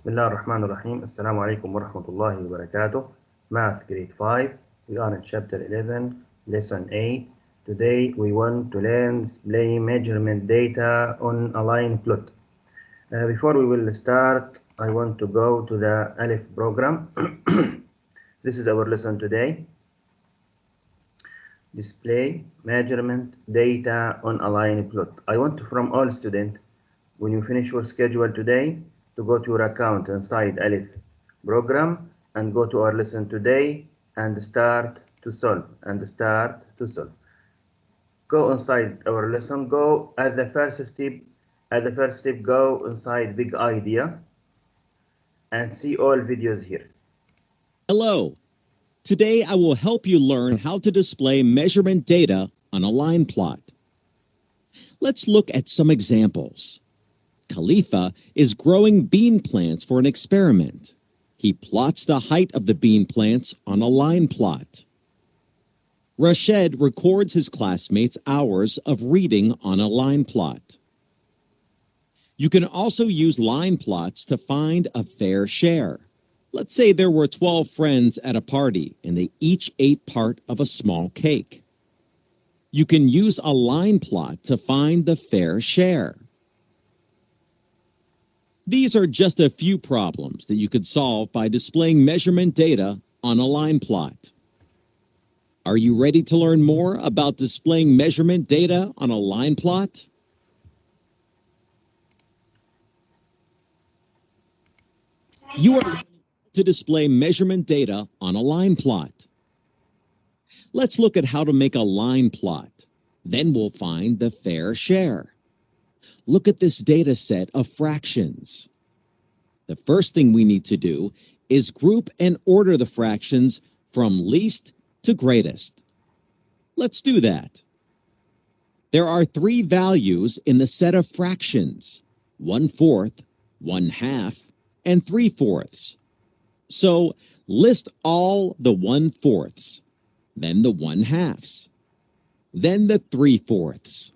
بسم الله الرحمن الرحيم. السلام عليكم ورحمة الله وبركاته. Math grade 5. We are in chapter 11, lesson 8. Today we want to learn display measurement data on a line plot. Before we will start, I want to go to the Alif program. This is our lesson today. Display measurement data on a line plot. I want from all students, when you finish your schedule today, to go to your account inside Alif program and go to our lesson today and start to solve Go inside our lesson, go at the first step, go inside big idea and see all videos here. Hello. Today I will help you learn how to display measurement data on a line plot. Let's look at some examples. Khalifa is growing bean plants for an experiment. He plots the height of the bean plants on a line plot. Rashid records his classmates' hours of reading on a line plot. You can also use line plots to find a fair share. Let's say there were 12 friends at a party and they each ate part of a small cake. You can use a line plot to find the fair share. These are just a few problems that you could solve by displaying measurement data on a line plot. Are you ready to learn more about displaying measurement data on a line plot? You are learning to display measurement data on a line plot. Let's look at how to make a line plot. Then we'll find the fair share. Look at this data set of fractions. The first thing we need to do is group and order the fractions from least to greatest. Let's do that. There are three values in the set of fractions: 1/4, 1/2, and 3/4. So list all the 1/4, then the 1/2, then the 3/4.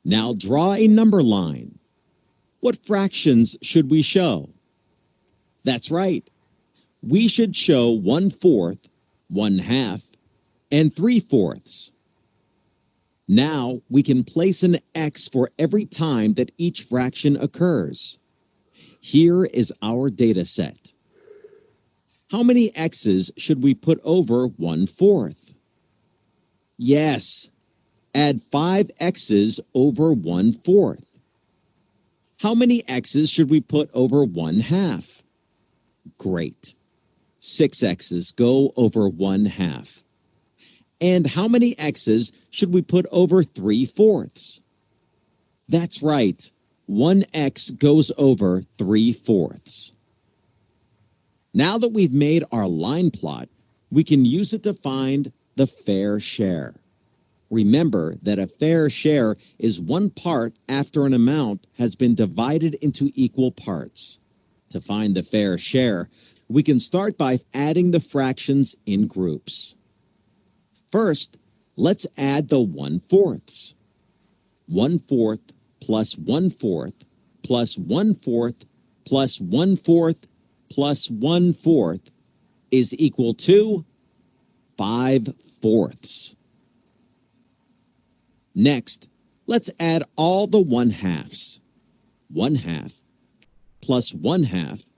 Now draw a number line. What fractions should we show? That's right. We should show 1/4, 1/2, and 3/4. Now we can place an X for every time that each fraction occurs. Here is our data set. How many X's should we put over 1/4? Yes. Add 5 X's over 1/4. How many X's should we put over 1/2? Great. 6 X's go over 1/2. And how many X's should we put over 3/4? That's right. 1 X goes over 3/4. Now that we've made our line plot, we can use it to find the fair share. Remember that a fair share is one part after an amount has been divided into equal parts. To find the fair share, we can start by adding the fractions in groups. First, let's add the 1/4. 1/4 plus 1/4 plus 1/4 plus 1/4 plus 1/4 is equal to 5/4. Next, let's add all the 1/2s. 1/2 plus 1/2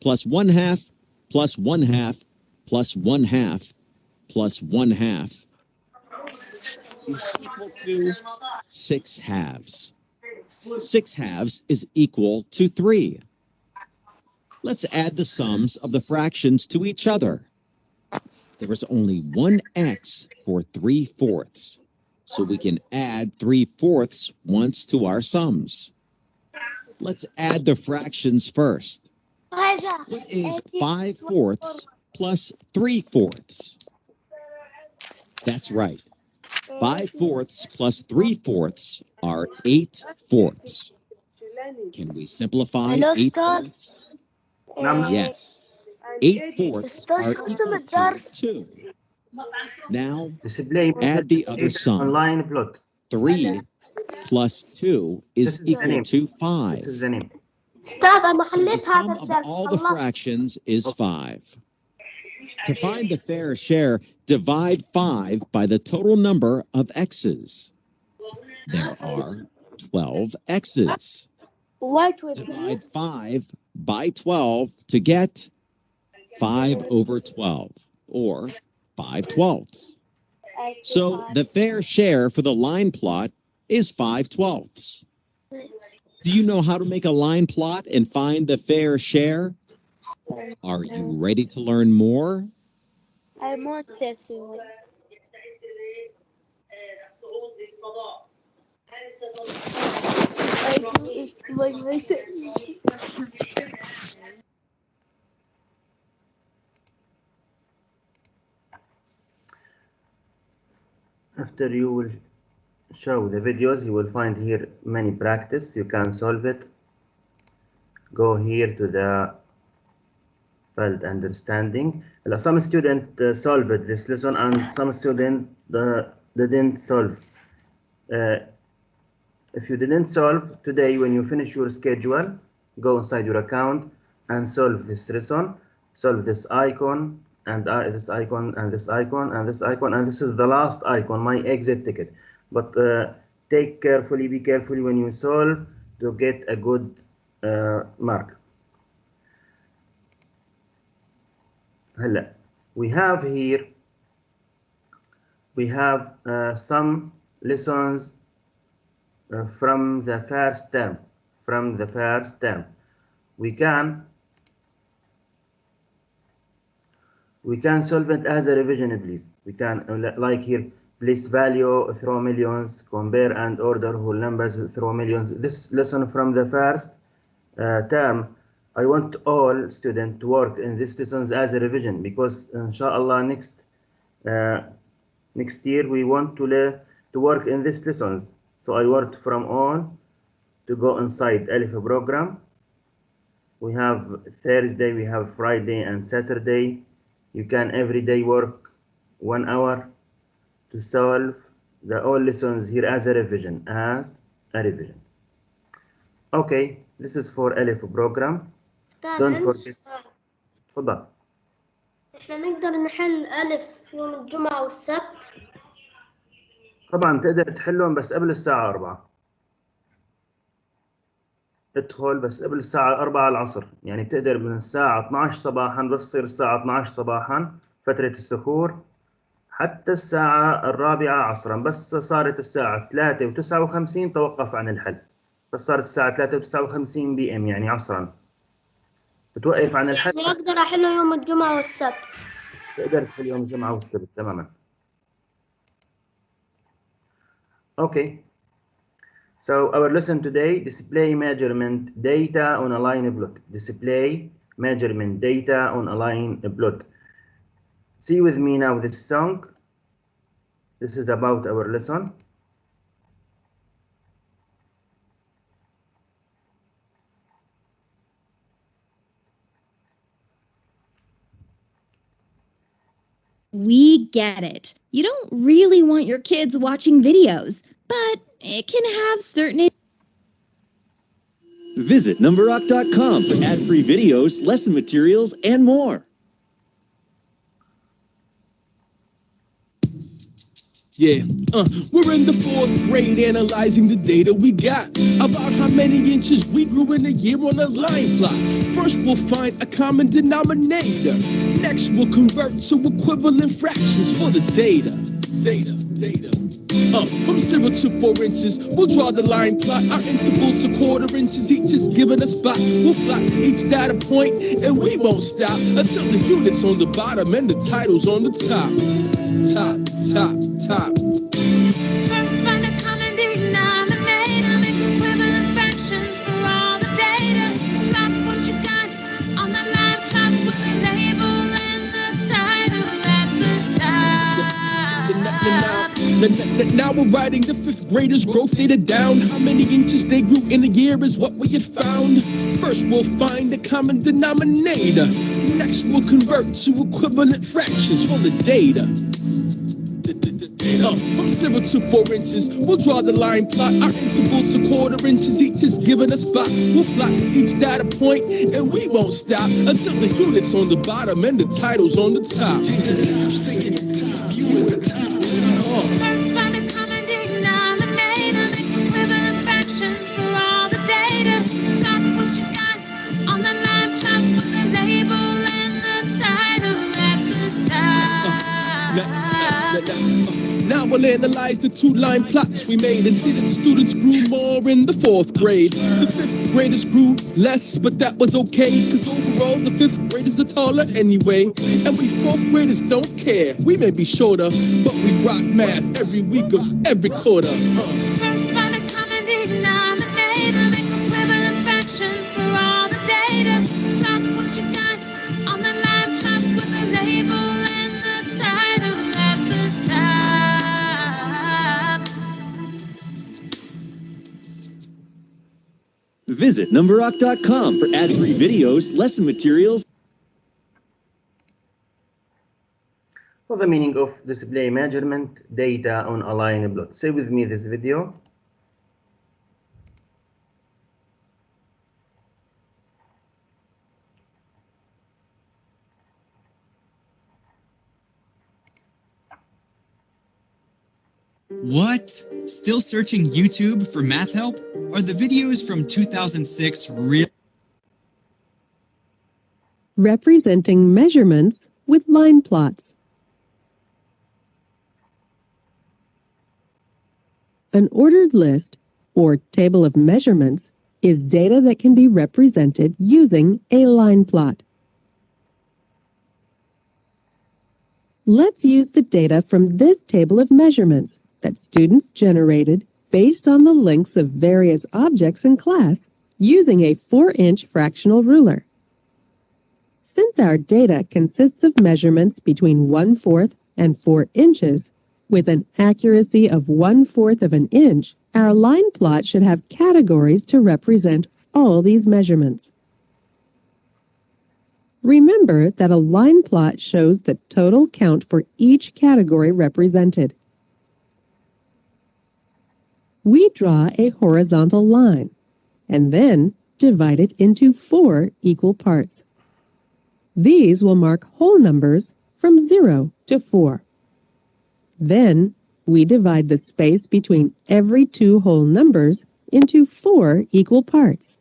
plus 1/2 plus 1/2 plus 1/2 plus 1/2 is equal to 6/2. 6/2 is equal to 3. Let's add the sums of the fractions to each other. There is only one X for 3/4. So we can add 3/4 once to our sums. Let's add the fractions first. What is 5/4 plus 3/4? That's right. 5/4 plus 3/4 are 8/4. Can we simplify 8/4? Yes. 8/4 are equal to 2. Now, add the other sum. 3 plus 2 is equal to 5. This is the name. أستاذ أنا So the حليت sum هذا of الدرس all the خلصت. fractions is 5. To find the fair share, divide 5 by the total number of x's. There are 12 x's. White with Divide 5 by 12 to get 5 over 12, or 5/12. So the fair share for the line plot is 5/12. Do you know how to make a line plot and find the fair share? Are you ready to learn more? I want 31. After you will show the videos, you will find here many practice. You can solve it. Go here to the felt understanding. Some student solved this lesson and some student didn't solve. If you didn't solve today, when you finish your schedule, go inside your account and solve this lesson. Solve this icon and this icon and this icon and this icon, and this is the last icon, my exit ticket. But be carefully when you solve to get a good mark. We have here some lessons from the first term. We can solve it as a revision, please. We can, like here, place value, throw millions, compare and order whole numbers, throw millions. This lesson from the first term, I want all students to work in these lessons as a revision, because inshallah next year we want to work in these lessons. So I worked from on to go inside Alif program. We have Thursday, we have Friday and Saturday. You can every day work 1 hour to solve all lessons here as a revision. Okay, this is for Alif program. Don't forget. تفضل. احنا نقدر نحل ألف يوم الجمعة والسبت. طبعا تقدر تحلهم بس قبل الساعة 4. ادخل بس قبل الساعة 4 العصر، يعني بتقدر من الساعة 12 صباحا، بس تصير الساعة 12 صباحا فترة السحور حتى الساعة 4 عصرا. بس صارت الساعة 3:59 توقف عن الحل. بس صارت الساعة 3:59 PM يعني عصرا بتوقف عن الحل. يعني أقدر أحله يوم الجمعة والسبت. تقدر تحل يوم الجمعة والسبت تماما. Okay. So our lesson today, display measurement data on a line plot. Display measurement data on a line plot. See with me now this song. This is about our lesson. We get it. You don't really want your kids watching videos, but it can have certain... Visit numberrock.com for ad-free videos, lesson materials, and more. Yeah, we're in the 4th grade analyzing the data we got about how many inches we grew in a year on a line plot. First, we'll find a common denominator. Next, we'll convert to equivalent fractions for the data. From 0 to 4 inches, we'll draw the line plot. Our intervals to quarter inches, each is given a spot. We'll plot each data point, and we won't stop until the unit's on the bottom and the title's on the top. Top. First, find a common denominator, make equivalent fractions for all the data. Plot what you got on the line plot with the label and the title at the top. Now we're writing the 5th graders' growth data down. How many inches they grew in a year is what we had found. First, we'll find a common denominator. Next, we'll convert to equivalent fractions for the data. From 0 to 4 inches, we'll draw the line plot. Our intervals are quarter inches, each is given a spot. We'll plot each data point, and we won't stop until the unit's on the bottom and the title's on the top. First, find a common denominator, make equivalent fractions for all the data. Start what you got on the line plot with the label and the title at the top. Now we'll analyze the 2-line plots we made and see that the students grew more in the 4th grade. The 5th graders grew less, but that was okay, because overall the 5th graders are taller anyway. And we 4th graders don't care. We may be shorter, but we rock math every week of every quarter. First, find a common denominator, make equivalent fractions for all the data. Start what you got on the line plot with the label and the title at the top. Visit numberrock.com for ad-free videos, lesson materials. What's the meaning of display measurement data on a line plot? Say with me this video. What? Still searching YouTube for math help? Are the videos from 2006 real? Representing measurements with line plots. An ordered list, or table of measurements, is data that can be represented using a line plot. Let's use the data from this table of measurements that students generated based on the lengths of various objects in class using a 4-inch fractional ruler. Since our data consists of measurements between 1/4 and 4 inches, with an accuracy of 1/4 of an inch, our line plot should have categories to represent all these measurements. Remember that a line plot shows the total count for each category represented. We draw a horizontal line and then divide it into 4 equal parts. These will mark whole numbers from 0 to 4. Then we divide the space between every 2 whole numbers into 4 equal parts.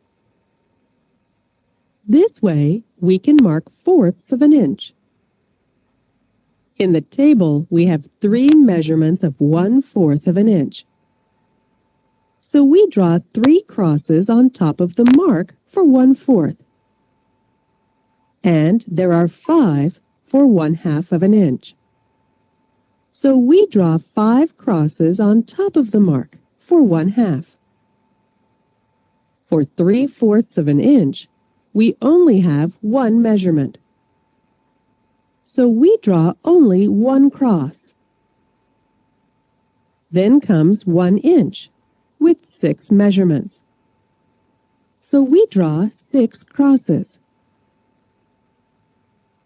This way, we can mark 4ths of an inch. In the table, we have 3 measurements of 1/4 of an inch. So we draw 3 crosses on top of the mark for 1/4. And there are 5 for 1/2 of an inch. So we draw 5 crosses on top of the mark for 1/2. For 3/4 of an inch, we only have 1 measurement. So we draw only 1 cross. Then comes 1 inch with 6 measurements. So we draw 6 crosses.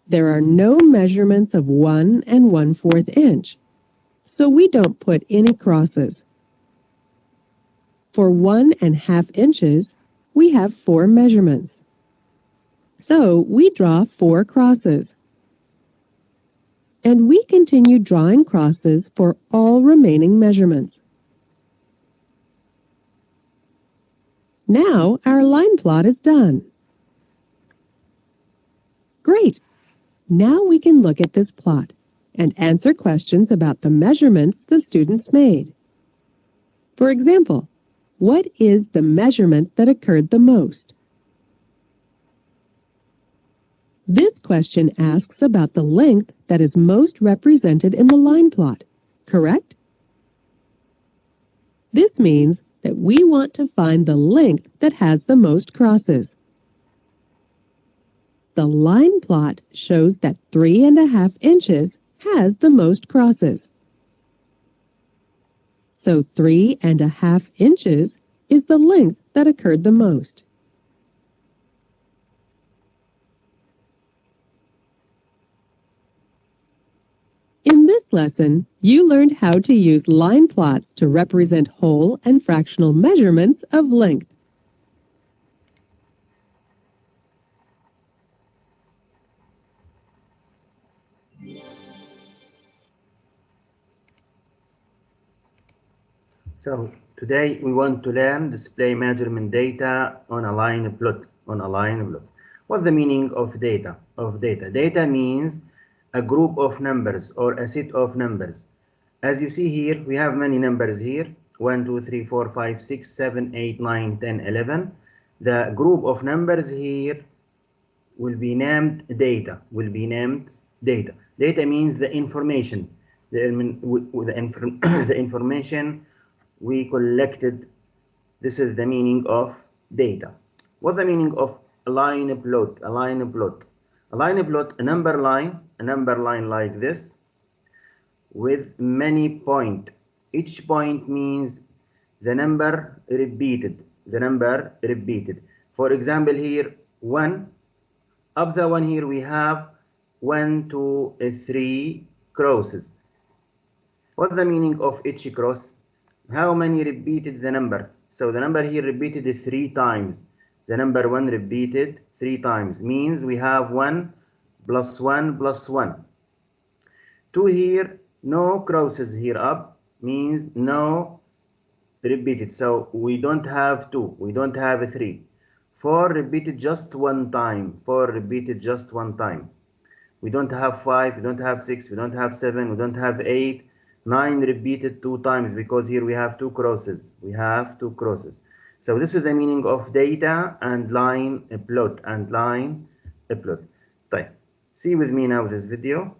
There are no measurements of 1 1/4 inch, so we don't put any crosses. For 1 1/2 inches, we have 4 measurements. So we draw 4 crosses. And we continue drawing crosses for all remaining measurements. Now our line plot is done. Great! Now we can look at this plot and answer questions about the measurements the students made. For example, what is the measurement that occurred the most? This question asks about the length that is most represented in the line plot, correct? This means that we want to find the length that has the most crosses. The line plot shows that 3 1/2 inches has the most crosses. So 3 1/2 inches is the length that occurred the most. In this this lesson, you learned how to use line plots to represent whole and fractional measurements of length. So today we want to learn display measurement data on a line plot. What's the meaning of data? Data means a group of numbers or a set of numbers. As you see here, we have many numbers here. 1, 2, 3, 4, 5, 6, 7, 8, 9, 10, 11. The group of numbers here will be named data. Data means the information. The information we collected. This is the meaning of data. What's the meaning of a line plot? A number line like this with many points. Each point means the number repeated. For example, here 1. Up the 1 here we have 1, 2, 3 crosses. What's the meaning of each cross? How many repeated the number? So the number here repeated 3 times. The number 1 repeated 3 times. Means we have 1 plus 1 plus 1. 2 here, no crosses here up. Means no repeated. So we don't have 2. We don't have 3. 4 repeated just 1 time. We don't have 5. We don't have 6. We don't have 7. We don't have 8. 9 repeated 2 times because here we have 2 crosses. So this is the meaning of data and line plot. طيب. See with me now this video.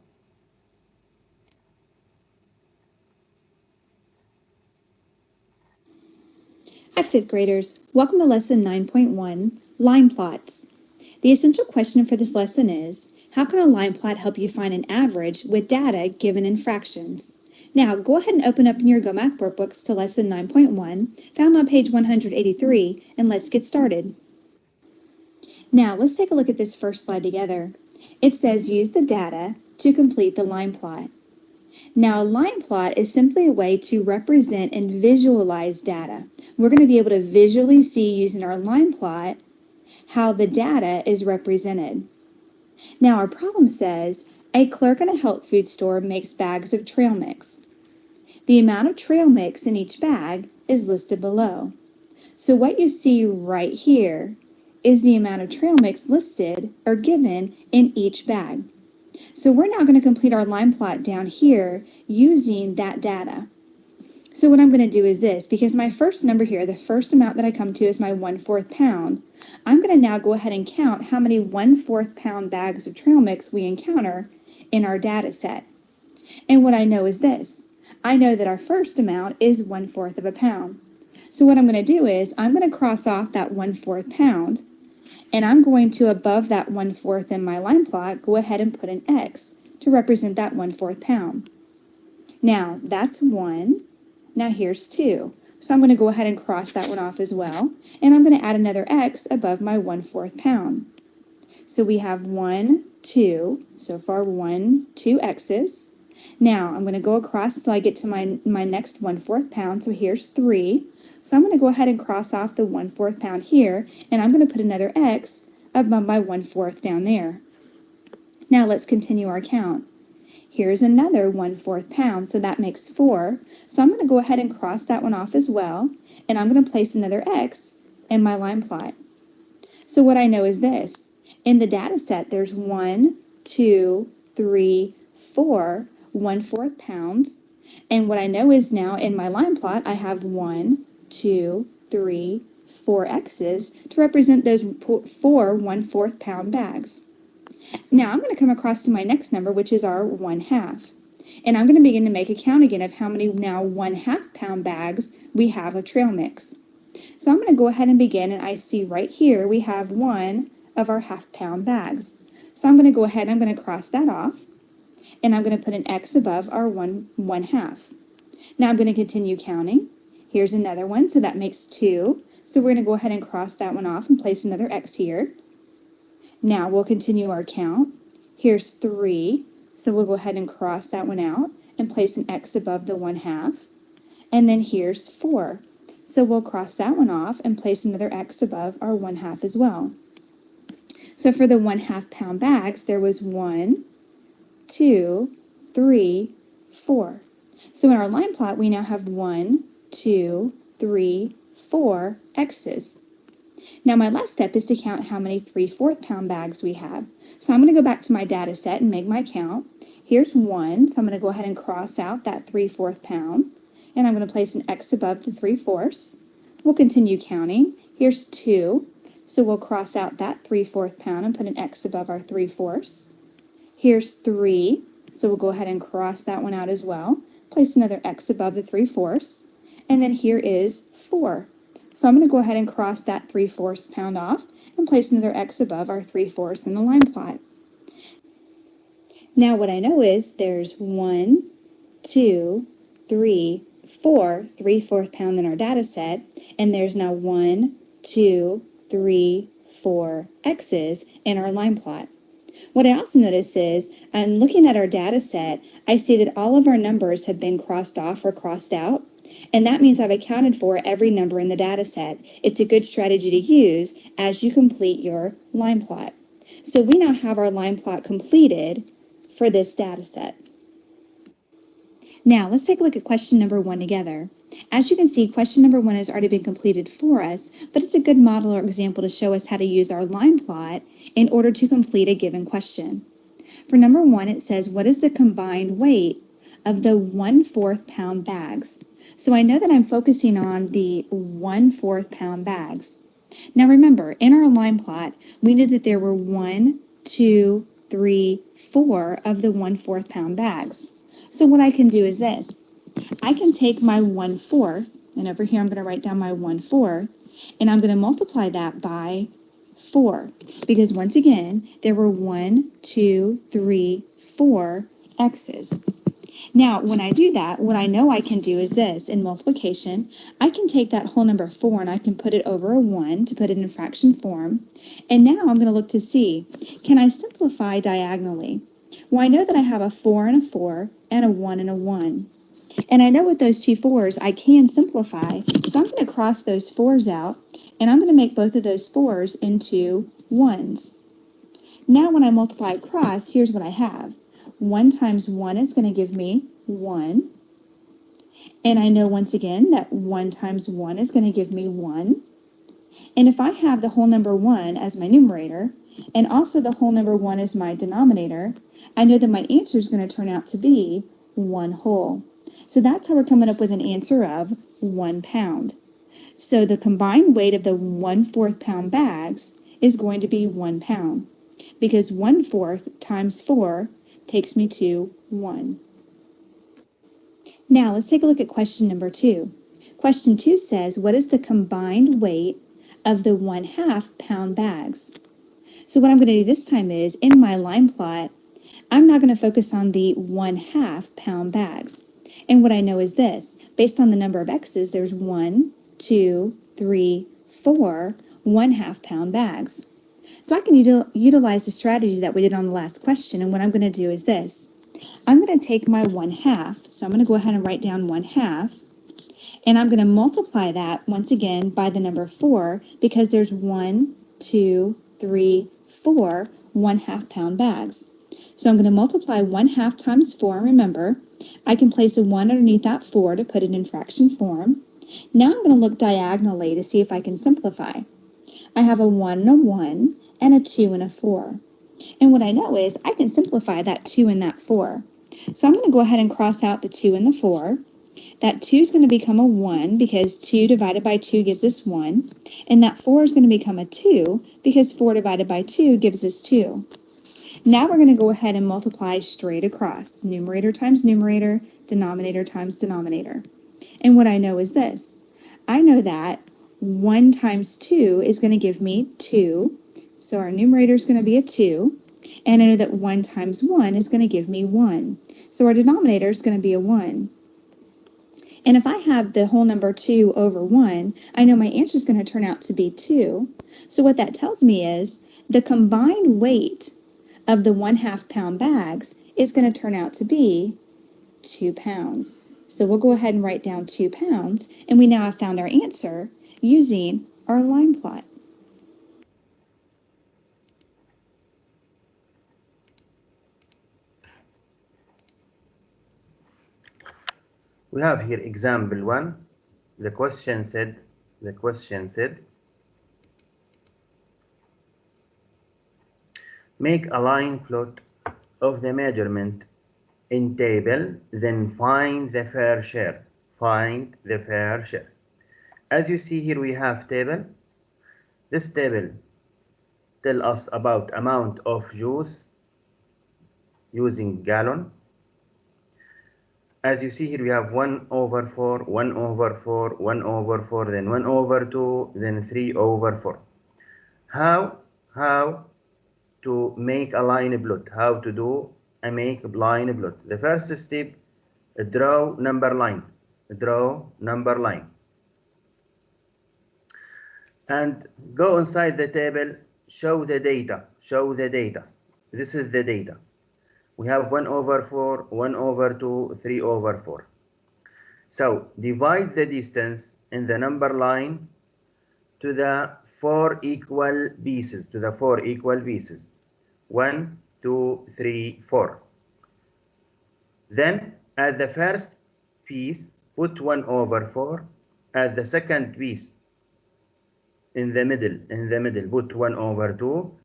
Hi, 5th graders. Welcome to lesson 9.1, line plots. The essential question for this lesson is, how can a line plot help you find an average with data given in fractions? Now, go ahead and open up in your Go Math workbooks to lesson 9.1, found on page 183, and let's get started. Now, let's take a look at this first slide together. It says use the data to complete the line plot. Now, a line plot is simply a way to represent and visualize data. We're going to be able to visually see using our line plot how the data is represented. Now, our problem says a clerk in a health food store makes bags of trail mix. The amount of trail mix in each bag is listed below. So what you see right here is the amount of trail mix listed or given in each bag. So we're now going to complete our line plot down here using that data. So what I'm going to do is this, because my first number here, the first amount that I come to is my 1/4 pound, I'm going to now go ahead and count how many 1/4 pound bags of trail mix we encounter in our data set. And what I know is this. I know that our first amount is 1/4 of a pound. So what I'm going to do is I'm going to cross off that 1/4 pound, and I'm going to, above that 1/4 in my line plot, go ahead and put an X to represent that 1/4 pound. Now, that's 1. Now here's 2. So I'm going to go ahead and cross that one off as well, and I'm going to add another X above my 1/4 pound. So we have 1, 2, so far 1, 2 X's. Now I'm going to go across until I get to my next 1/4 pound, so here's 3. So I'm going to go ahead and cross off the 1/4 pound here, and I'm going to put another X above my 1/4 down there. Now let's continue our count. Here's another 1/4 pound, so that makes 4. So I'm going to go ahead and cross that one off as well, and I'm going to place another X in my line plot. So what I know is this. In the data set, there's 1, 2, 3, 4 1/4 pounds. And what I know is now in my line plot, I have 1, 2, 3, 4 X's to represent those 4 1/4 pound bags. Now I'm going to come across to my next number, which is our 1/2. And I'm going to begin to make a count again of how many now 1/2 pound bags we have of trail mix. So I'm going to go ahead and begin, and I see right here we have 1 of our 1/2 pound bags. So I'm going to go ahead and I'm going to cross that off, and I'm going to put an X above our 1/2. Now I'm going to continue counting. Here's another one, so that makes 2. So we're going to go ahead and cross that one off and place another X here. Now we'll continue our count. Here's 3, so we'll go ahead and cross that one out, and place an X above the 1/2. And then here's 4. So we'll cross that one off and place another X above our 1/2 as well. So for the 1/2 pound bags, there was 1, 2, 3, 4. So in our line plot, we now have 1, 2, 3, 4 X's. Now my last step is to count how many 3/4 pound bags we have. So I'm going to go back to my data set and make my count. Here's 1, so I'm going to go ahead and cross out that 3/4 pound, and I'm going to place an X above the 3/4. We'll continue counting. Here's 2, so we'll cross out that 3/4 pound and put an X above our 3/4. Here's 3, so we'll go ahead and cross that one out as well. Place another X above the 3/4. And then here is 4. So I'm going to go ahead and cross that 3/4 pound off and place another X above our 3/4 in the line plot. Now what I know is there's 1, 2, 3, 4 3/4 pound in our data set, and there's now 1, 2, 3, 4 X's in our line plot. What I also notice is, looking at our data set, I see that all of our numbers have been crossed off or crossed out, and that means I've accounted for every number in the data set. It's a good strategy to use as you complete your line plot. So we now have our line plot completed for this data set. Now let's take a look at question number 1 together. As you can see, question number 1 has already been completed for us, but it's a good model or example to show us how to use our line plot in order to complete a given question. For number 1, it says, what is the combined weight of the 1/4 pound bags? So I know that I'm focusing on the 1/4 pound bags. Now remember, in our line plot, we knew that there were 1, 2, 3, 4 of the 1/4 pound bags. So what I can do is this. I can take my 1/4, and over here I'm going to write down my 1/4, and I'm going to multiply that by 4, because once again, there were 1, 2, 3, 4 X's. Now, when I do that, what I know I can do is this. In multiplication, I can take that whole number 4 and I can put it over a 1 to put it in fraction form. And now I'm going to look to see, can I simplify diagonally? Well, I know that I have a 4 and a 4 and a 1 and a 1. And I know with those two 4s, I can simplify. So I'm going to cross those 4s out, and I'm going to make both of those 4s into 1s. Now when I multiply across, here's what I have. 1 times 1 is going to give me 1. And I know once again that 1 times 1 is going to give me 1. And if I have the whole number 1 as my numerator, and also the whole number 1 as my denominator, I know that my answer is going to turn out to be 1 whole. So that's how we're coming up with an answer of 1 pound. So the combined weight of the 1/4 pound bags is going to be 1 pound, because 1/4 times 4 takes me to 1. Now let's take a look at question number 2. Question 2 says, what is the combined weight of the 1/2 pound bags? So what I'm going to do this time is, in my line plot, I'm not going to focus on the 1/2 pound bags. And what I know is this. Based on the number of X's, there's 1, 2, 3, 4 1/2 pound bags. So I can utilize the strategy that we did on the last question, and what I'm going to do is this. I'm going to take my 1/2, so I'm going to go ahead and write down 1/2, and I'm going to multiply that once again by the number 4, because there's 1, 2, 3, 4 1/2 pound bags. So I'm going to multiply 1/2 times 4, remember, I can place a 1 underneath that 4 to put it in fraction form. Now I'm going to look diagonally to see if I can simplify. I have a 1 and a 1, and a 2 and a 4. And what I know is I can simplify that 2 and that 4. So I'm going to go ahead and cross out the 2 and the 4. That 2 is going to become a 1 because 2 divided by 2 gives us 1. And that 4 is going to become a 2 because 4 divided by 2 gives us 2. Now we're going to go ahead and multiply straight across. Numerator times numerator, denominator times denominator. And what I know is this. I know that 1 times 2 is going to give me 2. So our numerator is going to be a 2. And I know that 1 times 1 is going to give me 1. So our denominator is going to be a 1. And if I have the whole number 2 over 1, I know my answer is going to turn out to be 2. So what that tells me is the combined weight of the 1/2 pound bags is going to turn out to be 2 pounds. So we'll go ahead and write down 2 pounds, and we now have found our answer using our line plot. We have here example 1. The question said, make a line plot of the measurement in table, then find the fair share. Find the fair share. As you see here, we have table. This table tell us about amount of juice using gallon. As you see here, we have 1/4, 1/4, 1/4, then 1/2, then 3/4. How to make a line plot? How to do a make line plot? The first step, draw number line. Draw number line. And go inside the table, show the data. Show the data. This is the data. We have 1/4, 1/2, 3/4. So divide the distance in the number line to the 4 equal pieces. To the 4 equal pieces. 1, 2, 3, 4. Then at the first piece, put 1/4. At the second piece, in the middle, put 1/2.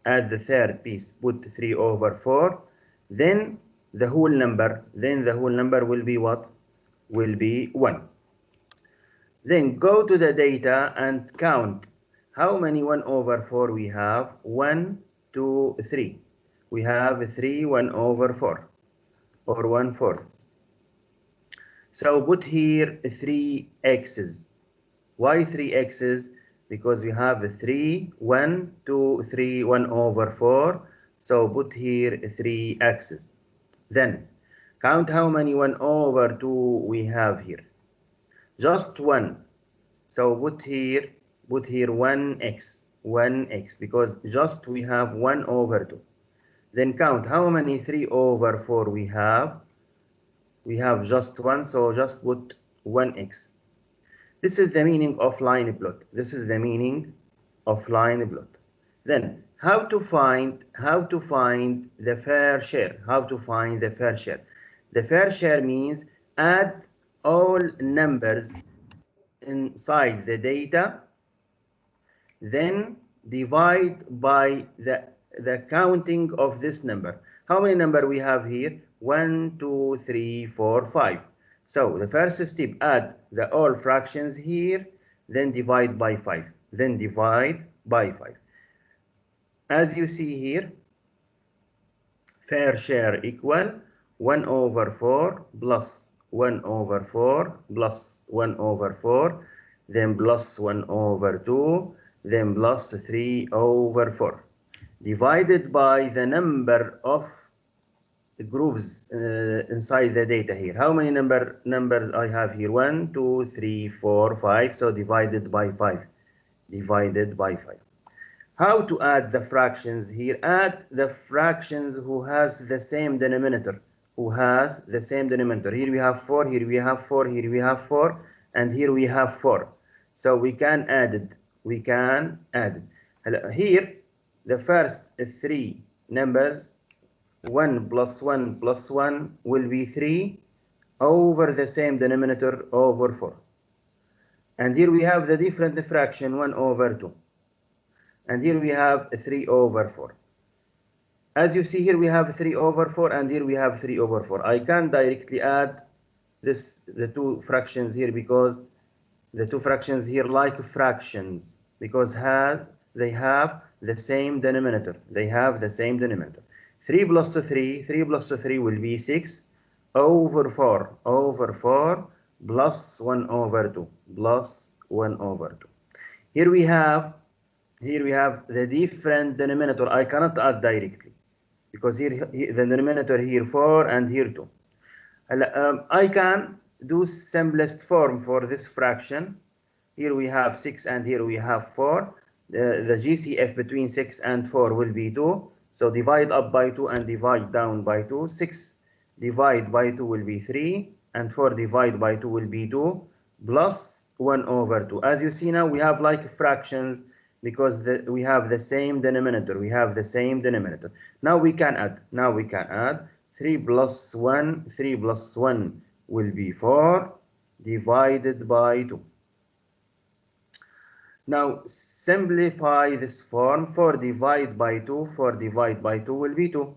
At the third piece, put 3/4. Then the whole number will be what? Will be 1. Then go to the data and count how many 1/4 we have. 1, 2, 3. We have 3 1/4 or 1/4. So put here 3 x's. Why 3 x's? Because we have 3, 1, 2, 3, 1/4. So put here 3 x's. Then count how many 1/2 we have here. Just 1. So put here 1x. 1x, because just we have 1/2. Then count how many 3/4 we have. We have just 1, so just put 1x. This is the meaning of line plot. This is the meaning of line plot. Then how to find the fair share. How to find the fair share. The fair share means add all numbers inside the data, then divide by the counting of this number. How many number we have here? 1, 2, 3, 4, 5. So the first step, add the all fractions here, then divide by 5. Then divide by 5. As you see here, fair share equal 1/4 plus 1/4 plus 1/4, then plus 1/2, then plus 3/4, divided by the number of groups inside the data here. How many numbers I have here? 1, 2, 3, 4, 5. So divided by 5. Divided by 5. How to add the fractions here? Add the fractions who has the same denominator. Who has the same denominator. Here we have 4, here we have 4, here we have 4, and here we have 4. So we can add it. We can add it. Here, the first 3 numbers, 1 plus 1 plus 1 will be 3 over the same denominator over 4. And here we have the different fraction 1/2. And here we have 3/4. As you see here, we have 3/4, and here we have 3/4. I can directly add the two fractions here, because the two fractions here like fractions, because they have the same denominator. They have the same denominator. 3 plus 3 will be 6 over 4 plus 1/2 plus 1/2. Here we have the different denominator. I cannot add directly, because here the denominator here 4 and here 2. I can do simplest form for this fraction. Here we have 6 and here we have 4. The GCF between 6 and 4 will be 2. So divide up by 2 and divide down by 2. 6 divide by 2 will be 3, and 4 divide by 2 will be 2, plus 1 over 2. As you see now, we have like fractions because we have the same denominator. We have the same denominator. Now we can add. 3 plus 1, 3 plus 1 will be 4, divided by 2. Now simplify this form. 4 divided by 2, 4 divided by 2 will be 2.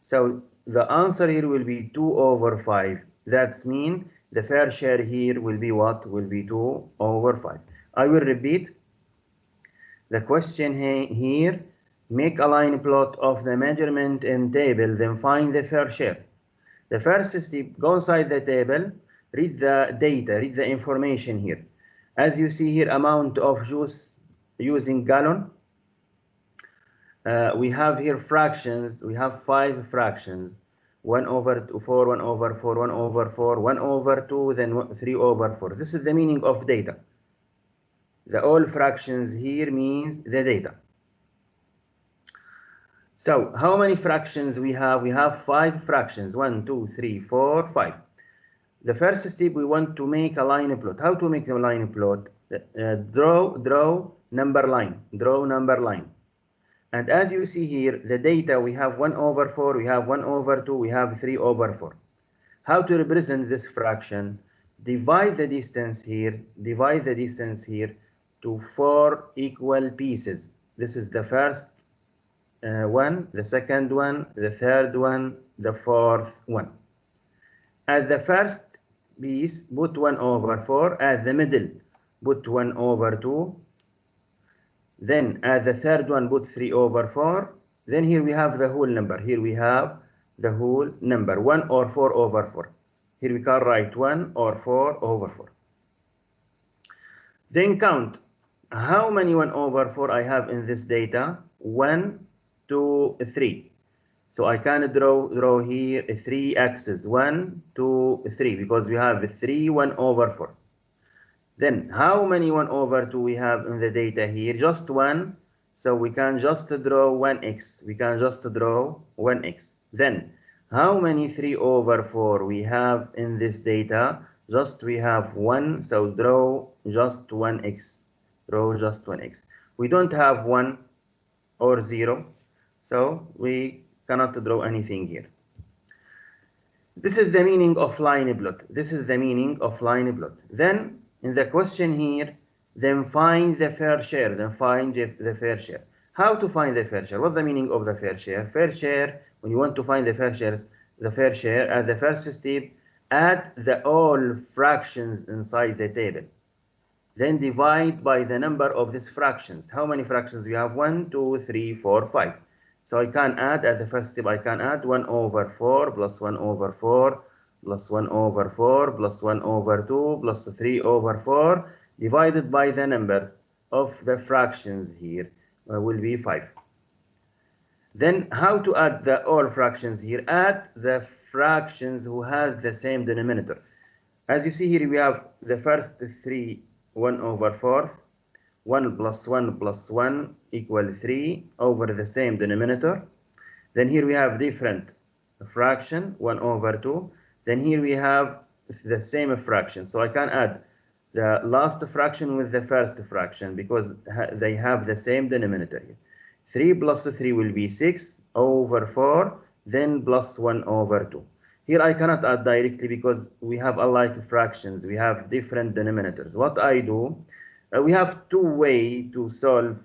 So the answer here will be 2 over 5. That's mean the fair share here will be what? Will be 2 over 5. I will repeat. The question here, make a line plot of the measurement in table, then find the fair share. The first step, go inside the table, read the data, read the information here. As you see here, amount of juice using gallon. We have here fractions. We have 5 fractions. 1 over 4, 1 over 4, 1 over 4, 1 over 2, then 3 over 4. This is the meaning of data. The all fractions here means the data. So how many fractions we have? We have 5 fractions. 1, 2, 3, 4, 5. The first step, we want to make a line plot. How to make a line plot? Draw number line. Draw number line. And as you see here, the data, we have 1 over 4, we have 1 over 2, we have 3 over 4. How to represent this fraction? Divide the distance here to 4 equal pieces. This is the first one, the second one, the third one, the fourth one. At the first piece, put 1 over 4. At the middle, put 1 over 2. Then at the third one, put 3 over 4. Then here we have the whole number. Here we have the whole number, 1 or 4 over 4. Here we can write 1 or 4 over 4. Then count. How many 1 over 4 I have in this data? 1, 2, 3. So I can draw here 3 axes, 1, 2, 3, because we have 3, 1 over 4. Then how many 1 over 2 we have in the data here? Just 1. So we can just draw 1x. We can just draw 1x. Then how many 3 over 4 we have in this data? Just we have 1. So draw just 1x. Draw just 1x. We don't have 1 or 0. So we cannot draw anything here. This is the meaning of line plot. This is the meaning of line plot. Then in the question here, then find the fair share. Then find the fair share. How to find the fair share? What's the meaning of the fair share? Fair share, when you want to find the fair share, at the first step, add the all fractions inside the table. Then divide by the number of these fractions. How many fractions we have? 1, 2, 3, 4, 5. So I can add at the first step, I can add 1 over 4 plus 1 over 4 plus 1 over 4 plus 1 over 2 plus 3 over 4 divided by the number of the fractions here will be 5. Then how to add the all fractions here? Add the fractions who has the same denominator. As you see here, we have the first 3, 1 over 4. 1 plus 1 plus 1 equal 3 over the same denominator. Then here we have different fraction, 1 over 2. Then here we have the same fraction. So I can add the last fraction with the first fraction because they have the same denominator here. 3 plus 3 will be 6 over 4, then plus 1 over 2. Here I cannot add directly because we have alike fractions. We have different denominators. What I do, we have two ways to solve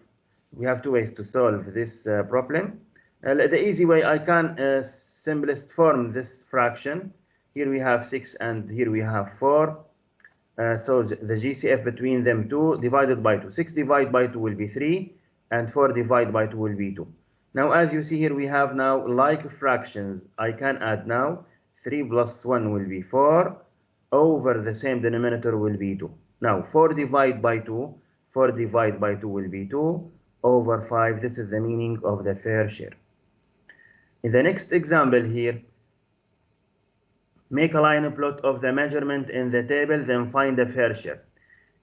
this problem. The easy way, I can simplest form this fraction. Here we have 6 and here we have 4. So the GCF between them 2 divided by 2. 6 divided by 2 will be 3 and 4 divided by 2 will be 2. Now as you see here, we have now like fractions. I can add now 3 plus 1 will be 4 over the same denominator will be 2. Now 4 divided by 2 will be 2 over 5. This is the meaning of the fair share. In the next example here, make a line plot of the measurement in the table, then find the fair share.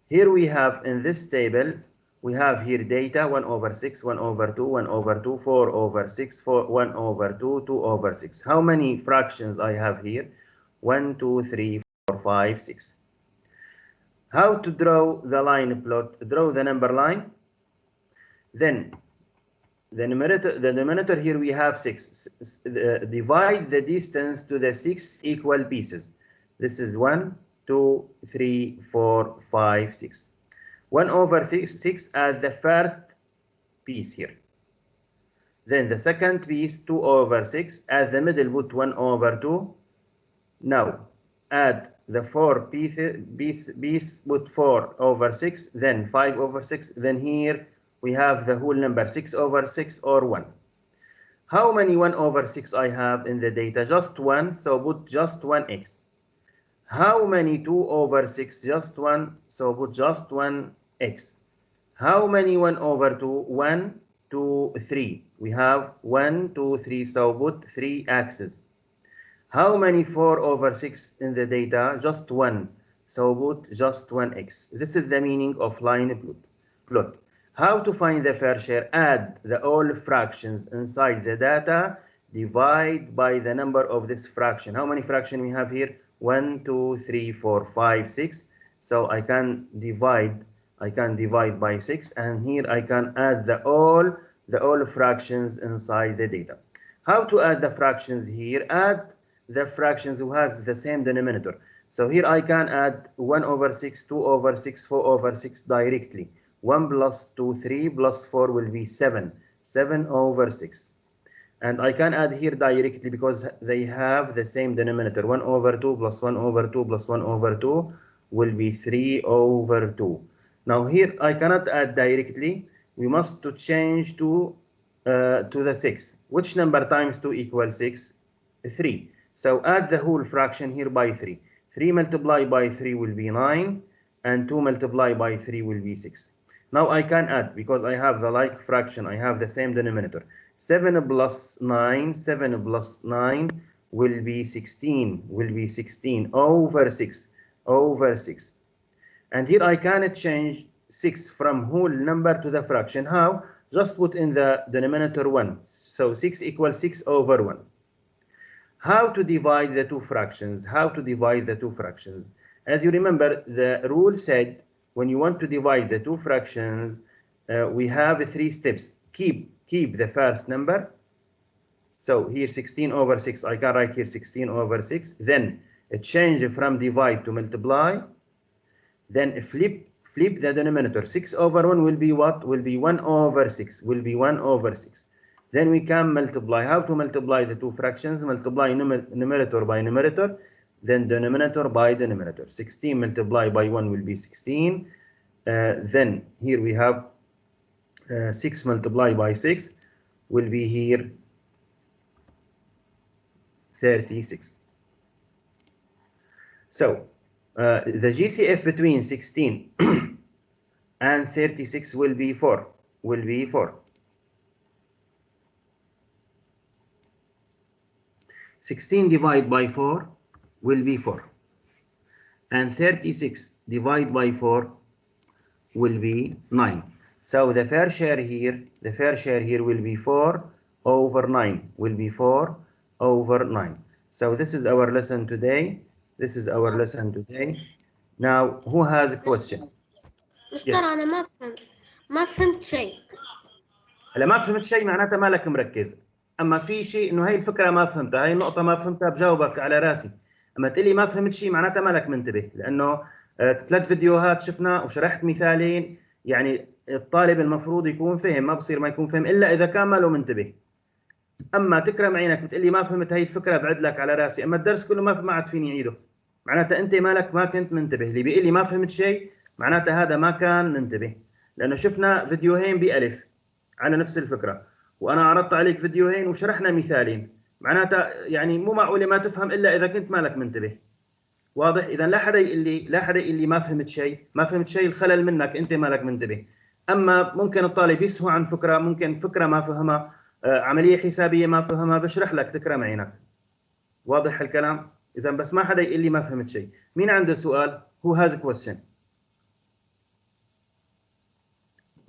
Here we have in this table we have here data 1 over 6, 1 over 2, 1 over 2, 4 over 6, 1 over 2, 2 over 6. How many fractions I have here? 1, 2, 3, 4, 5, 6. How to draw the line plot? Draw the number line. Then the denominator here we have 6. Divide the distance to the 6 equal pieces. This is 1, 2, 3, 4, 5, 6. 1 over 6 as the first piece here. Then the second piece 2 over 6 as the middle, put 1 over 2. Now add the 4 piece, put 4 over 6, then 5 over 6. Then here we have the whole number 6 over 6 or 1. How many 1 over 6 I have in the data? Just 1, so put just 1x. How many 2 over 6? Just 1, so put just 1x. How many 1 over 2? 1, 2, 3. We have 1, 2, 3, so put 3x's. How many 4 over 6 in the data? Just 1, so put just 1x. This is the meaning of line plot. How to find the fair share? Add the all fractions inside the data, divide by the number of this fraction. How many fractions we have here? 1, 2, 3, 4, 5, 6. So I can divide by 6, and here I can add the all fractions inside the data. How to add the fractions here? Add the fractions who has the same denominator. So here I can add 1 over 6, 2 over 6, 4 over 6 directly. 1 plus 2, 3 plus 4 will be 7. 7 over 6. And I can add here directly because they have the same denominator. 1 over 2 plus 1 over 2 plus 1 over 2 will be 3 over 2. Now here I cannot add directly. We must to change to the 6. Which number times 2 equals 6? 3. So add the whole fraction here by 3. 3 multiplied by 3 will be 9. And 2 multiplied by 3 will be 6. Now I can add because I have the like fraction. I have the same denominator. 7 plus 9. 7 plus 9 will be 16. Will be 16 over 6. Over 6. And here I can change 6 from whole number to the fraction. How? Just put in the denominator 1. So 6 equals 6 over 1. How to divide the two fractions? How to divide the two fractions? As you remember, the rule said when you want to divide the two fractions, we have 3 steps. Keep the first number. So here 16 over 6. I can write here 16 over 6. Then change from divide to multiply. Then flip the denominator. 6 over 1 will be what? Will be 1 over 6. Will be 1 over 6. Then we can multiply. How to multiply the two fractions? Multiply numerator by numerator, then denominator by denominator. 16 multiplied by 1 will be 16. Then here we have 6 multiplied by 6 will be here 36. So the GCF between 16 and 36 will be 4. Will be 4. 16 divided by 4 will be 4. And 36 divided by 4 will be 9. So the fair share here will be 4 over 9. Will be 4 over 9. So this is our lesson today. This is our lesson today. Now, who has a question? مستر أنا ما فهمت شيء. هلا ما فهمت شيء معناتها مالك مركز. اما في شيء انه هي الفكره ما فهمتها، هي النقطه ما فهمتها، بجاوبك على راسي. اما تقول لي ما فهمت شيء معناتها مالك منتبه، لانه 3 فيديوهات شفنا وشرحت مثالين. يعني الطالب المفروض يكون فهم، ما بصير ما يكون فهم الا اذا كان ماله منتبه. اما تكرم عينك بتقول لي ما فهمت هي الفكره، بعد لك على راسي. اما الدرس كله ما عاد فيني اعيده، معناتها انت مالك ما كنت منتبه. اللي بيقول لي ما فهمت شيء معناتها هذا ما كان منتبه، لانه شفنا فيديوهين بألف على نفس الفكره، وانا عرضت عليك فيديوهين وشرحنا مثالين. معناتها يعني مو معقوله ما تفهم الا اذا كنت مالك منتبه. واضح؟ اذا لا حدا يقول لي ما فهمت شيء، الخلل منك، انت مالك منتبه. اما ممكن الطالب يسهو عن فكره، ممكن فكره ما فهمها، عمليه حسابيه ما فهمها، بشرح لك تكرم عينك. واضح الكلام؟ اذا بس ما حدا يقول لي ما فهمت شيء. مين عنده سؤال؟ Who has a question?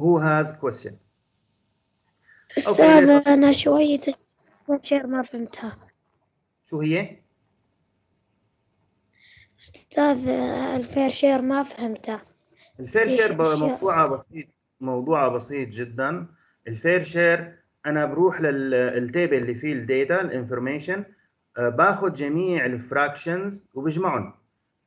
Who has question? Okay, أستاذ let us- أنا شوية الفير ما فهمتها. شو هي؟ أستاذ الفير شير ما فهمتها. الفير في شير أشياء. موضوعها بسيط جدا. الفير شير انا بروح للتيبل اللي فيه الداتا الانفورميشن، باخذ جميع الفراكشنز وبجمعهم.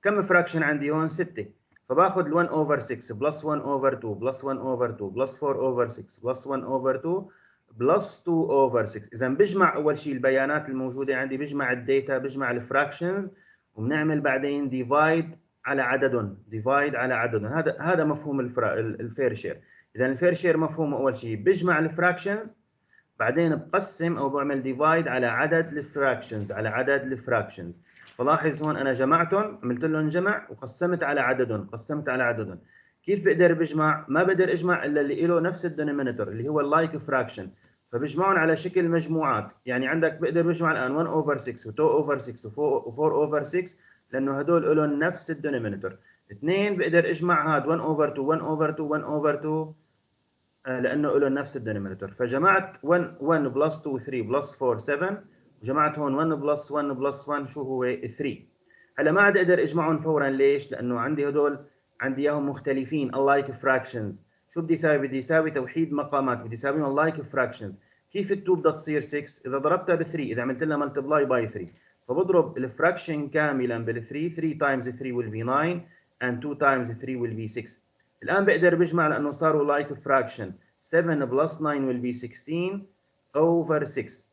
كم فراكشن عندي هون؟ 6. فباخذ ال 1 اوفر 6 بلس 1 اوفر 2 بلس 1 اوفر 2 بلس 4 اوفر 6 بلس 1 اوفر 2 بلس 2 اوفر 6. اذا بجمع اول شيء البيانات الموجوده عندي، بجمع الداتا، بجمع الفراكشنز، وبنعمل بعدين ديفايد على عددهم. ديفايد على عددهم. هذا مفهوم الفير شير. اذا الفير شير مفهومه اول شيء بجمع الفراكشنز، بعدين بقسم او بعمل ديفايد على عدد الفراكشنز، على عدد الفراكشنز. فلاحظ هون انا جمعتهم، عملت لهم جمع وقسمت على عددهم، قسمت على عددهم. كيف بقدر بجمع؟ ما بقدر اجمع الا اللي له نفس الدينومينيتور اللي هو اللايك فراكشن، فبجمعهم على شكل مجموعات. يعني عندك بقدر بجمع الان 1 اوفر 6 و2 اوفر 6 و4 اوفر 6 لانه هدول لهم نفس الدينومينيتور. اثنين بقدر اجمع هاد 1 اوفر 2 1 اوفر 2 1 اوفر 2 لانه له نفس الدينومينيتور. فجمعت 1 بلس 2 3 بلس 4 7، وجمعت هون 1 بلس 1 بلس 1 شو هو 3. هلا ما عاد اقدر اجمعهم فورا. ليش؟ لانه عندي هدول عندي اياهم مختلفين alike fractions. شو بدي يساوي؟ بدي يساوي توحيد مقامات، بدي يساويهم alike fractions. كيف ال 2 بدها تصير 6؟ اذا ضربتها ب 3، اذا عملت لها ملتبلاي باي 3، فبضرب الفراكشن كاملا بال 3. 3 times 3 will be 9 and 2 times 3 will be 6. الان بقدر بجمع لانه صاروا like fraction. 7 plus 9 will be 16 over 6.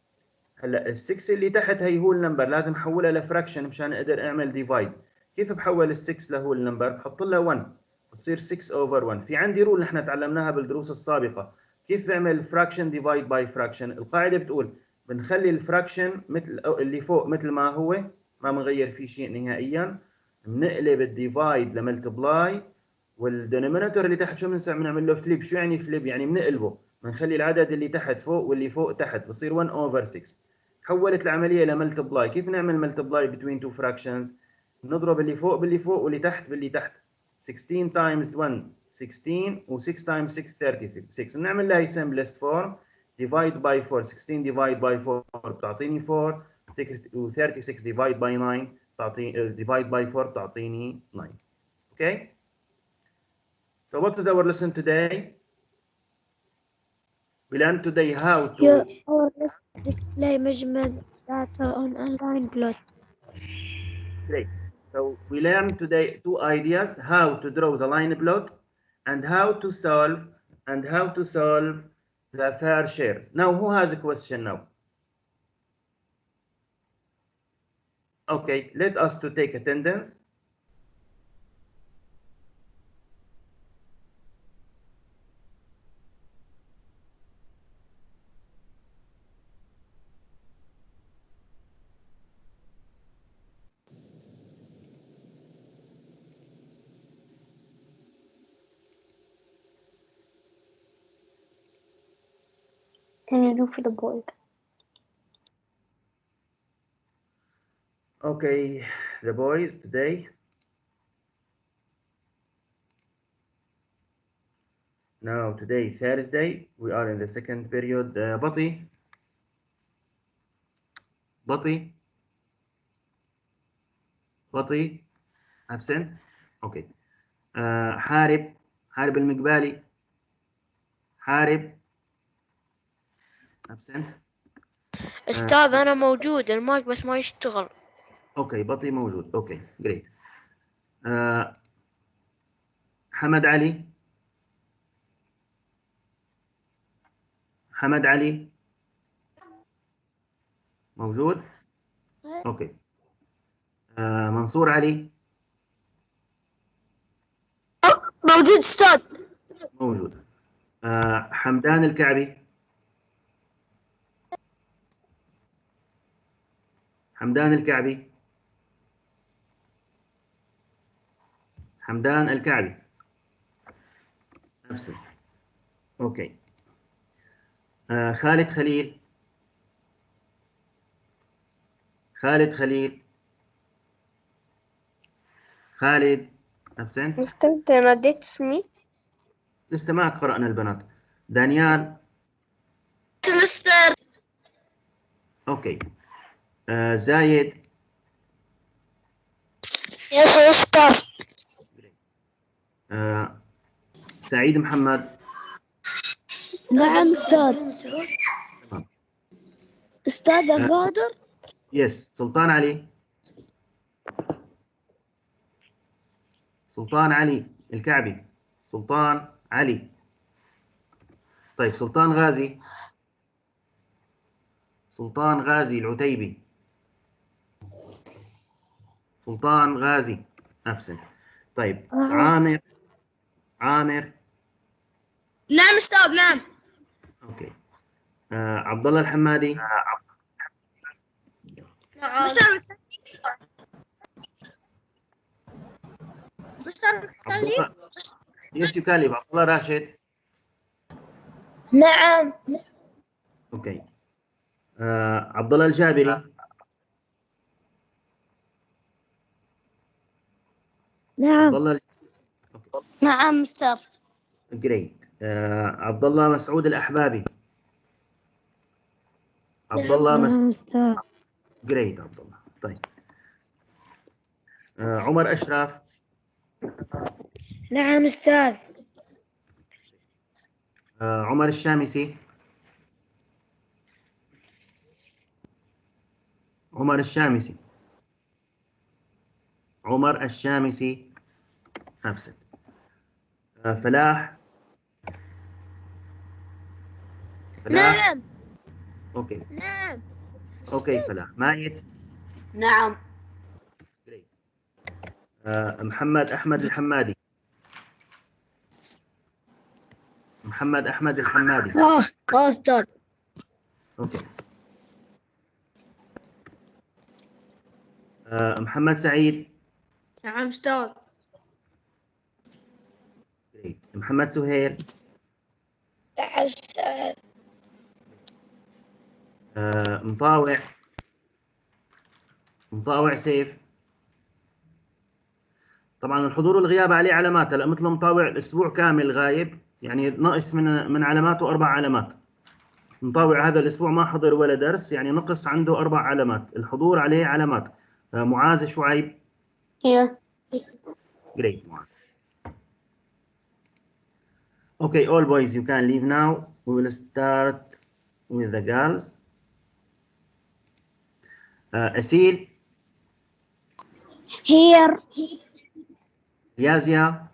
هلا ال 6 اللي تحت هي هو النمبر، لازم احولها لفراكشن مشان اقدر اعمل ديفايد. كيف بحول ال 6 لهو النمبر؟ بحط لها 1 بتصير 6 over 1. في عندي رول نحن تعلمناها بالدروس السابقه، كيف بعمل فراكشن ديفايد باي فراكشن. القاعده بتقول بنخلي الفراكشن مثل اللي فوق مثل ما هو، ما بنغير فيه شيء نهائيا. بنقلب الديفايد لملتبلاي، والدينومينيتور اللي تحت شو بنعمل له فليب. شو يعني فليب؟ يعني بنقلبه، بنخلي العدد اللي تحت فوق واللي فوق تحت، بصير 1 over 6. حولت العمليه لملتبلاي. كيف نعمل ملتبلاي بين تو فراكشنز؟ نضرب اللي فوق باللي فوق واللي تحت باللي تحت. 16 times 1 16 و6 times 6 36. بنعمل لها simplest form divide by 4. 16 divide by 4 بتعطيني 4، و36 divide by 9 بتعطيني divide by 4 بتعطيني 9. Okay? So what is our lesson today? We learned today how to Let's display measurement data on online plot. Great. So we learned today 2 ideas: how to draw the line plot and how to solve the fair share. Now who has a question now? Okay, let us to take attendance. Can you do for the board? Okay, the boys today. Now today Thursday, we are in the second period. Bati absent. Okay. حارب المقبالي. حارب absent. أستاذ أنا موجود، المايك بس ما يشتغل. اوكي بطي موجود. اوكي جريت. حمد علي. حمد علي موجود. اوكي. منصور علي موجود أستاذ. موجود. حمدان الكعبي. حمدان الكعبي. حمدان الكعبي نفسه. اوكي. خالد خليل. خالد خليل. خالد absent. مستر أنت ناديت اسمي؟ لسه ما قرأنا البنات. دانيال. مستر. اوكي. زايد. يس مستر. سعيد محمد. نعم أستاذ. تمام. أستاذ غادر. يس. سلطان علي. سلطان علي الكعبي. سلطان علي. طيب سلطان غازي. سلطان غازي العتيبي. سلطان غازي أبسنت. طيب عامر. عامر. نعم أستاذ نعم. اوكي. عبد الله الحمادي. نعم. مستر عبد الله. يس يكالب. عبد الله راشد. نعم. اوكي. عبد الله الجابري. نعم. عبد الله. نعم مستر. جريت. عبد الله مسعود الأحبابي. عبد الله مستر. جريت عبد الله. طيب عمر أشرف. نعم أستاذ. عمر الشامسي. عمر الشامسي. عمر الشامسي أبسط. فلاح. فلاح. نعم. اوكي. نعم. اوكي فلاح. مايت. نعم. جريت. محمد أحمد الحمادي. محمد أحمد الحمادي. أستاذ. اوكي. محمد سعيد. نعم أستاذ. جريت. محمد سهيل. نعم أستاذ. مطاوع. مطاوع سيف. طبعا الحضور والغياب عليه علامات. هلا مثل مطاوع الاسبوع كامل غايب، يعني ناقص من علاماته 4 علامات. مطاوع هذا الاسبوع ما حضر ولا درس، يعني نقص عنده 4 علامات. الحضور عليه علامات. معاذ شعيب. Here. Great, معاذ. Okay, all boys, you can leave now. We will start with the girls. أسيل. Here. اليازيا.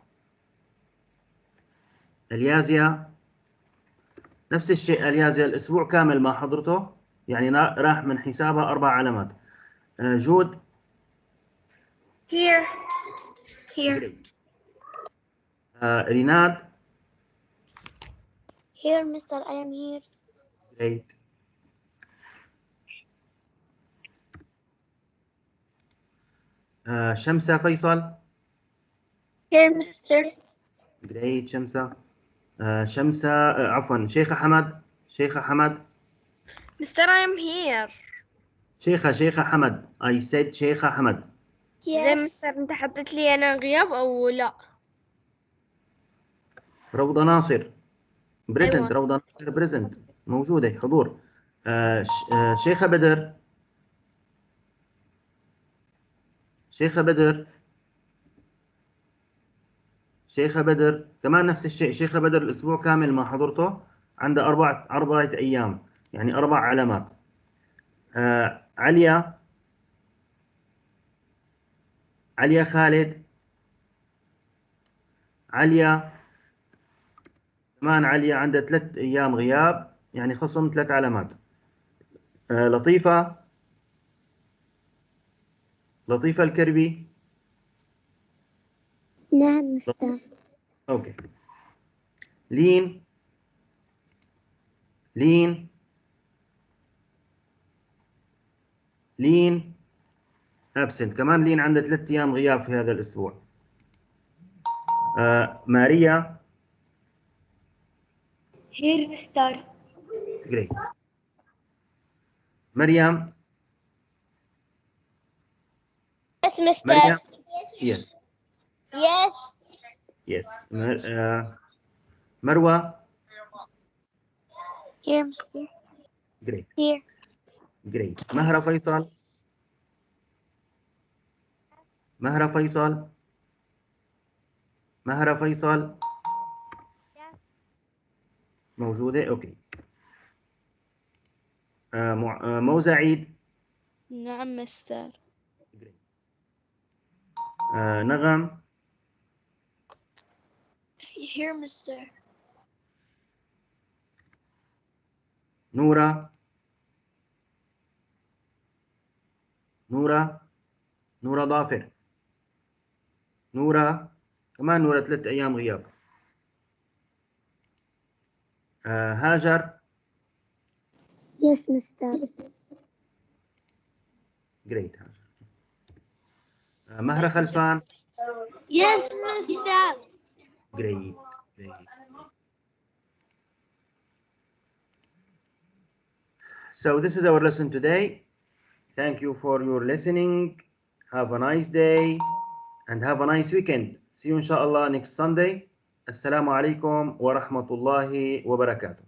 اليازيا نفس الشيء. اليازيا الأسبوع كامل ما حضرته، يعني راح من حسابها 4 علامات. جود. Here. Here. ريناد. Here, Mister. I am here. Great. شمسة فيصل. Here, Mister. Great شمسة. شمسة عفوا شيخة حمد. شيخة حمد. Mister, I am here. شيخة حمد. I said شيخة حمد. زي مستر انت حطيت لي انا غياب او لا؟ روضة ناصر. بريزنت. أيوة. روضة ناصر بريزنت موجودة حضور. شيخة بدر. شيخة بدر. شيخة بدر كمان نفس الشيء. شيخة بدر الأسبوع كامل ما حضرته، عنده 4 أيام، يعني 4 علامات. عليا. عليا خالد. عليا كمان. عليا عندها 3 أيام غياب، يعني خصم 3 علامات. لطيفة. لطيفة الكربي. نعم مستر. اوكي. لين. لين. لين ابسنت كمان. لين عندها 3 ايام غياب في هذا الاسبوع. ماريا. Here, Mister. جريت. مريم. Yes, Mister. مريم. يس. Yes. يس. مروة. Here, Mister. Great. Here. Great. مهرة فيصل. مهرة فيصل. مهرة فيصل. موجودة. أوكي. مو سعيد. نعم مستر. نغم. Here, Mister. نورة. نورة. نورة ضافر. نورة. كمان نورة 3 أيام غياب. هاجر. Yes, Mister. Great. هاجر. مهرة خلفان. Yes, Mister. Great. Great. So this is our lesson today. Thank you for your listening. Have a nice day and have a nice weekend. See you inshallah next Sunday. Assalamu alaikum wa rahmatullahi wa barakatuh.